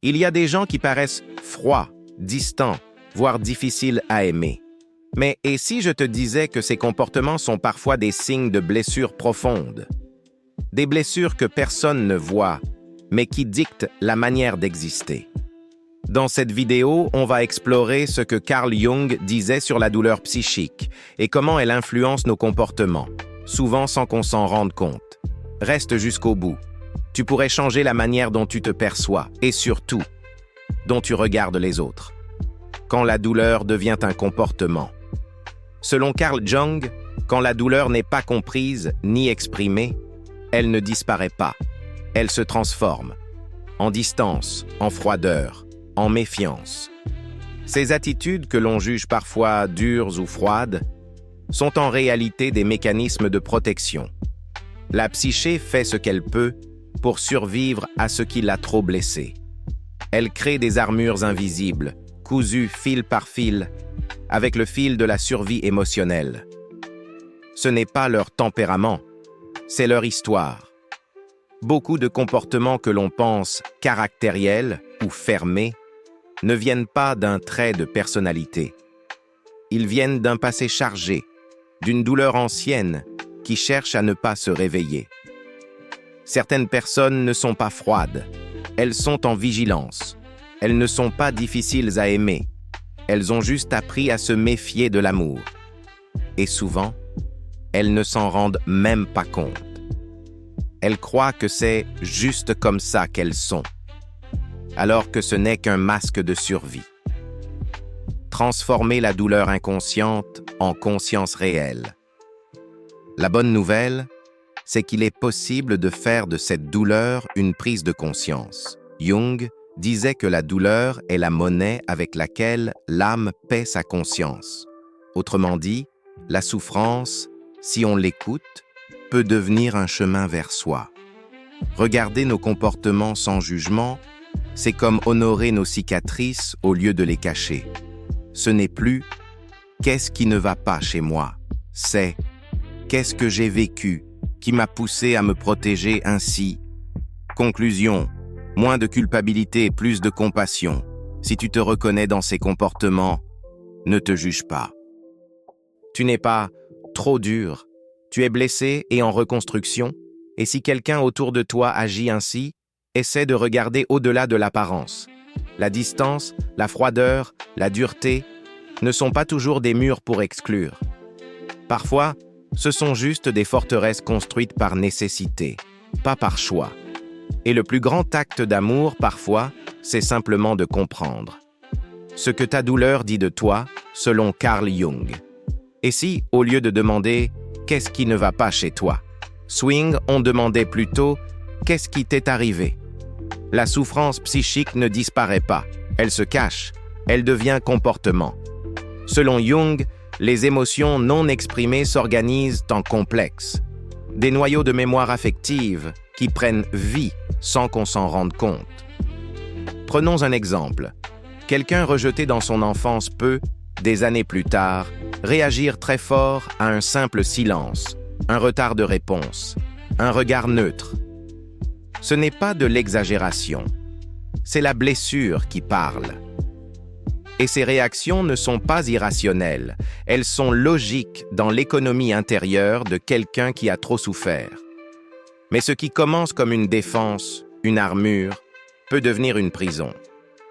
Il y a des gens qui paraissent froids, distants, voire difficiles à aimer. Mais et si je te disais que ces comportements sont parfois des signes de blessures profondes? Des blessures que personne ne voit, mais qui dictent la manière d'exister. Dans cette vidéo, on va explorer ce que Carl Jung disait sur la douleur psychique et comment elle influence nos comportements, souvent sans qu'on s'en rende compte. Reste jusqu'au bout. Tu pourrais changer la manière dont tu te perçois et surtout, dont tu regardes les autres. Quand la douleur devient un comportement. Selon Carl Jung, quand la douleur n'est pas comprise ni exprimée, elle ne disparaît pas. Elle se transforme en distance, en froideur, en méfiance. Ces attitudes que l'on juge parfois dures ou froides sont en réalité des mécanismes de protection. La psyché fait ce qu'elle peut pour survivre à ce qui l'a trop blessée. Elle crée des armures invisibles, cousues fil par fil, avec le fil de la survie émotionnelle. Ce n'est pas leur tempérament, c'est leur histoire. Beaucoup de comportements que l'on pense caractériels ou fermés ne viennent pas d'un trait de personnalité. Ils viennent d'un passé chargé, d'une douleur ancienne qui cherche à ne pas se réveiller. Certaines personnes ne sont pas froides, elles sont en vigilance. Elles ne sont pas difficiles à aimer, elles ont juste appris à se méfier de l'amour. Et souvent, elles ne s'en rendent même pas compte. Elles croient que c'est juste comme ça qu'elles sont, alors que ce n'est qu'un masque de survie. Transformer la douleur inconsciente en conscience réelle. La bonne nouvelle, c'est qu'il est possible de faire de cette douleur une prise de conscience. Jung disait que la douleur est la monnaie avec laquelle l'âme paie sa conscience. Autrement dit, la souffrance, si on l'écoute, peut devenir un chemin vers soi. Regarder nos comportements sans jugement, c'est comme honorer nos cicatrices au lieu de les cacher. Ce n'est plus « qu'est-ce qui ne va pas chez moi ?» c'est « qu'est-ce que j'ai vécu qui m'a poussé à me protéger ainsi ?» Conclusion, moins de culpabilité et plus de compassion. Si tu te reconnais dans ces comportements, ne te juge pas. Tu n'es pas trop dur, tu es blessé et en reconstruction, et si quelqu'un autour de toi agit ainsi, essaie de regarder au-delà de l'apparence. La distance, la froideur, la dureté ne sont pas toujours des murs pour exclure. Parfois, ce sont juste des forteresses construites par nécessité, pas par choix. Et le plus grand acte d'amour, parfois, c'est simplement de comprendre ce que ta douleur dit de toi, selon Carl Jung. Et si, au lieu de demander « qu'est-ce qui ne va pas chez toi ?», Swing, on demandait plutôt « qu'est-ce qui t'est arrivé ?» La souffrance psychique ne disparaît pas, elle se cache, elle devient comportement. Selon Jung, les émotions non exprimées s'organisent en complexes, des noyaux de mémoire affective qui prennent vie sans qu'on s'en rende compte. Prenons un exemple. Quelqu'un rejeté dans son enfance peut, des années plus tard, réagir très fort à un simple silence, un retard de réponse, un regard neutre. Ce n'est pas de l'exagération, c'est la blessure qui parle. Et ces réactions ne sont pas irrationnelles, elles sont logiques dans l'économie intérieure de quelqu'un qui a trop souffert. Mais ce qui commence comme une défense, une armure, peut devenir une prison.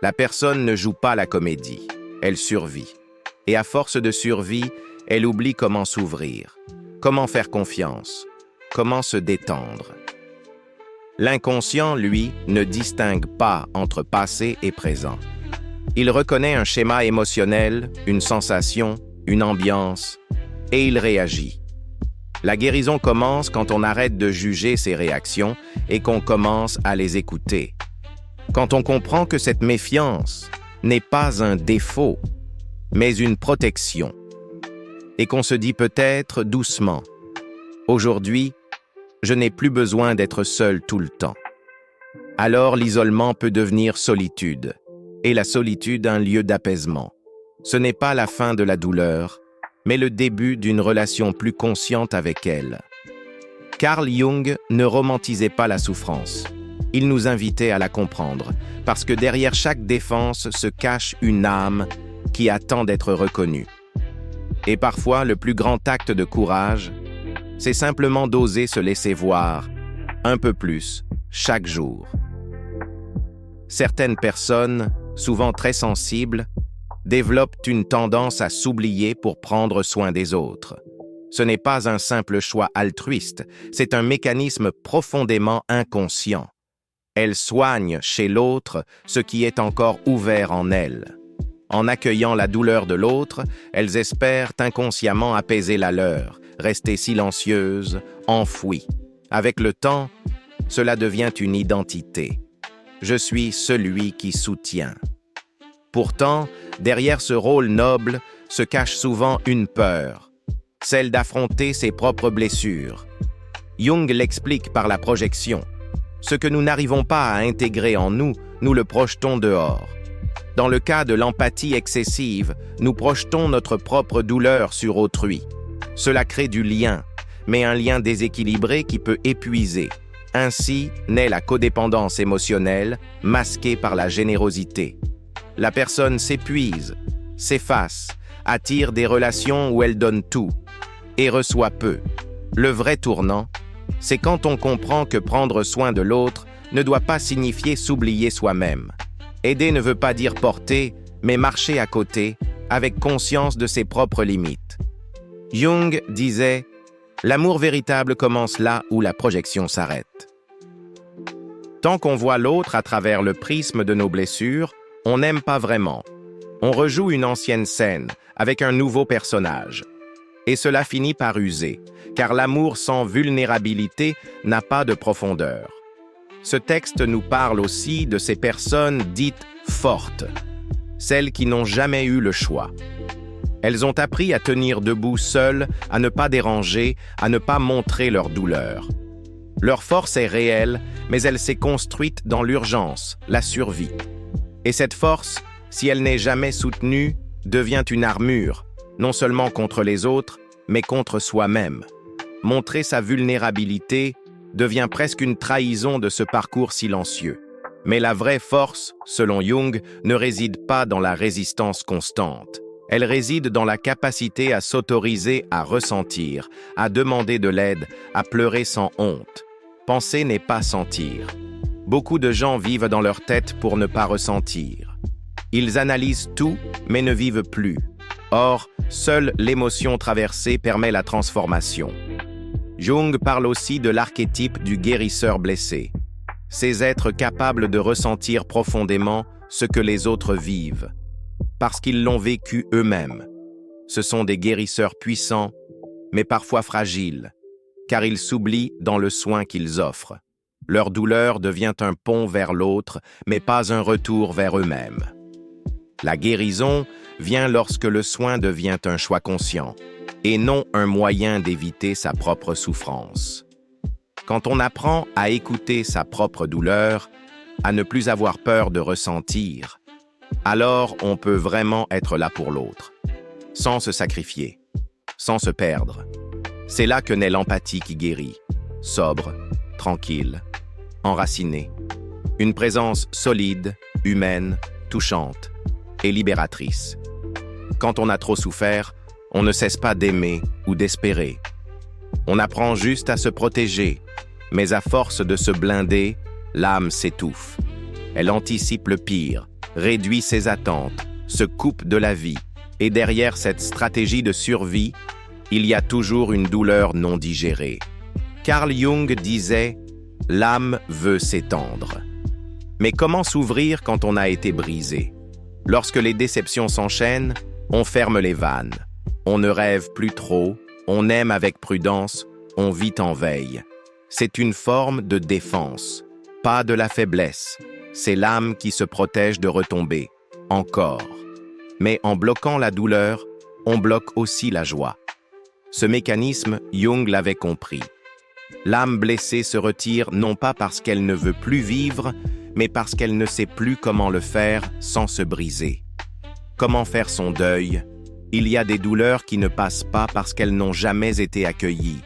La personne ne joue pas la comédie, elle survit. Et à force de survie, elle oublie comment s'ouvrir, comment faire confiance, comment se détendre. L'inconscient, lui, ne distingue pas entre passé et présent. Il reconnaît un schéma émotionnel, une sensation, une ambiance, et il réagit. La guérison commence quand on arrête de juger ses réactions et qu'on commence à les écouter. Quand on comprend que cette méfiance n'est pas un défaut, mais une protection. Et qu'on se dit peut-être doucement, « Aujourd'hui, je n'ai plus besoin d'être seul tout le temps. » Alors l'isolement peut devenir solitude, et la solitude un lieu d'apaisement. Ce n'est pas la fin de la douleur, mais le début d'une relation plus consciente avec elle. Carl Jung ne romantisait pas la souffrance. Il nous invitait à la comprendre, parce que derrière chaque défense se cache une âme qui attend d'être reconnue. Et parfois, le plus grand acte de courage, c'est simplement d'oser se laisser voir un peu plus chaque jour. Certaines personnes, souvent très sensibles, développent une tendance à s'oublier pour prendre soin des autres. Ce n'est pas un simple choix altruiste, c'est un mécanisme profondément inconscient. Elles soignent chez l'autre ce qui est encore ouvert en elles. En accueillant la douleur de l'autre, elles espèrent inconsciemment apaiser la leur, rester silencieuses, enfouies. Avec le temps, cela devient une identité. Je suis celui qui soutient. Pourtant, derrière ce rôle noble se cache souvent une peur, celle d'affronter ses propres blessures. Jung l'explique par la projection. Ce que nous n'arrivons pas à intégrer en nous, nous le projetons dehors. Dans le cas de l'empathie excessive, nous projetons notre propre douleur sur autrui. Cela crée du lien, mais un lien déséquilibré qui peut épuiser. Ainsi naît la codépendance émotionnelle, masquée par la générosité. La personne s'épuise, s'efface, attire des relations où elle donne tout et reçoit peu. Le vrai tournant, c'est quand on comprend que prendre soin de l'autre ne doit pas signifier s'oublier soi-même. Aider ne veut pas dire porter, mais marcher à côté, avec conscience de ses propres limites. Jung disait « L'amour véritable commence là où la projection s'arrête ». Tant qu'on voit l'autre à travers le prisme de nos blessures, on n'aime pas vraiment. On rejoue une ancienne scène, avec un nouveau personnage. Et cela finit par user, car l'amour sans vulnérabilité n'a pas de profondeur. Ce texte nous parle aussi de ces personnes dites fortes, celles qui n'ont jamais eu le choix. Elles ont appris à tenir debout seules, à ne pas déranger, à ne pas montrer leur douleur. Leur force est réelle, mais elle s'est construite dans l'urgence, la survie. Et cette force, si elle n'est jamais soutenue, devient une armure, non seulement contre les autres, mais contre soi-même. Montrer sa vulnérabilité devient presque une trahison de ce parcours silencieux. Mais la vraie force, selon Jung, ne réside pas dans la résistance constante. Elle réside dans la capacité à s'autoriser à ressentir, à demander de l'aide, à pleurer sans honte. Penser n'est pas sentir. Beaucoup de gens vivent dans leur tête pour ne pas ressentir. Ils analysent tout, mais ne vivent plus. Or, seule l'émotion traversée permet la transformation. Jung parle aussi de l'archétype du guérisseur blessé. Ces êtres capables de ressentir profondément ce que les autres vivent, parce qu'ils l'ont vécu eux-mêmes. Ce sont des guérisseurs puissants, mais parfois fragiles, car ils s'oublient dans le soin qu'ils offrent. Leur douleur devient un pont vers l'autre, mais pas un retour vers eux-mêmes. La guérison vient lorsque le soin devient un choix conscient, et non un moyen d'éviter sa propre souffrance. Quand on apprend à écouter sa propre douleur, à ne plus avoir peur de ressentir, alors on peut vraiment être là pour l'autre, sans se sacrifier, sans se perdre. C'est là que naît l'empathie qui guérit, sobre, tranquille, enracinée. Une présence solide, humaine, touchante et libératrice. Quand on a trop souffert, on ne cesse pas d'aimer ou d'espérer. On apprend juste à se protéger, mais à force de se blinder, l'âme s'étouffe. Elle anticipe le pire, réduit ses attentes, se coupe de la vie. Et derrière cette stratégie de survie, il y a toujours une douleur non digérée. Carl Jung disait « L'âme veut s'étendre ». Mais comment s'ouvrir quand on a été brisé? Lorsque les déceptions s'enchaînent, on ferme les vannes. On ne rêve plus trop, on aime avec prudence, on vit en veille. C'est une forme de défense, pas de la faiblesse. C'est l'âme qui se protège de retomber, encore. Mais en bloquant la douleur, on bloque aussi la joie. Ce mécanisme, Jung l'avait compris. L'âme blessée se retire non pas parce qu'elle ne veut plus vivre, mais parce qu'elle ne sait plus comment le faire sans se briser. Comment faire son deuil? Il y a des douleurs qui ne passent pas parce qu'elles n'ont jamais été accueillies.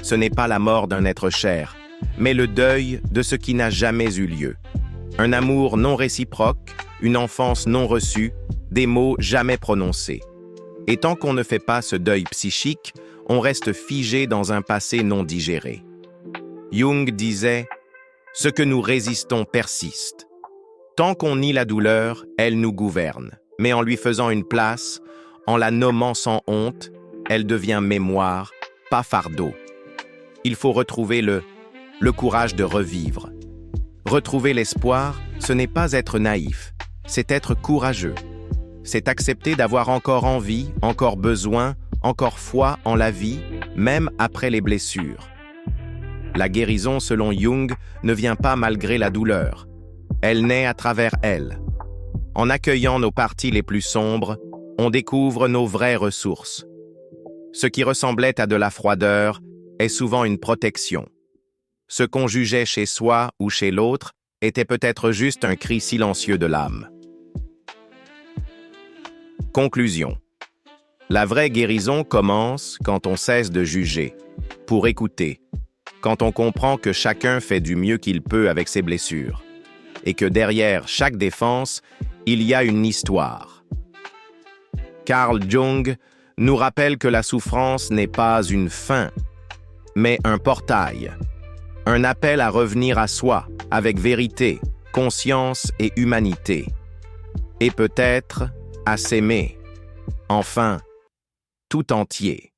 Ce n'est pas la mort d'un être cher, mais le deuil de ce qui n'a jamais eu lieu. Un amour non réciproque, une enfance non reçue, des mots jamais prononcés. Et tant qu'on ne fait pas ce deuil psychique, on reste figé dans un passé non digéré. Jung disait « Ce que nous résistons persiste. Tant qu'on nie la douleur, elle nous gouverne. Mais en lui faisant une place, en la nommant sans honte, elle devient mémoire, pas fardeau. Il faut retrouver le courage de revivre. Retrouver l'espoir, ce n'est pas être naïf, c'est être courageux. C'est accepter d'avoir encore envie, encore besoin, encore foi en la vie, même après les blessures. La guérison, selon Jung, ne vient pas malgré la douleur. Elle naît à travers elle. En accueillant nos parties les plus sombres, on découvre nos vraies ressources. Ce qui ressemblait à de la froideur est souvent une protection. Ce qu'on jugeait chez soi ou chez l'autre était peut-être juste un cri silencieux de l'âme. Conclusion. La vraie guérison commence quand on cesse de juger, pour écouter, quand on comprend que chacun fait du mieux qu'il peut avec ses blessures, et que derrière chaque défense, il y a une histoire. Carl Jung nous rappelle que la souffrance n'est pas une fin, mais un portail, un appel à revenir à soi avec vérité, conscience et humanité, et peut-être à s'aimer, enfin, tout entier.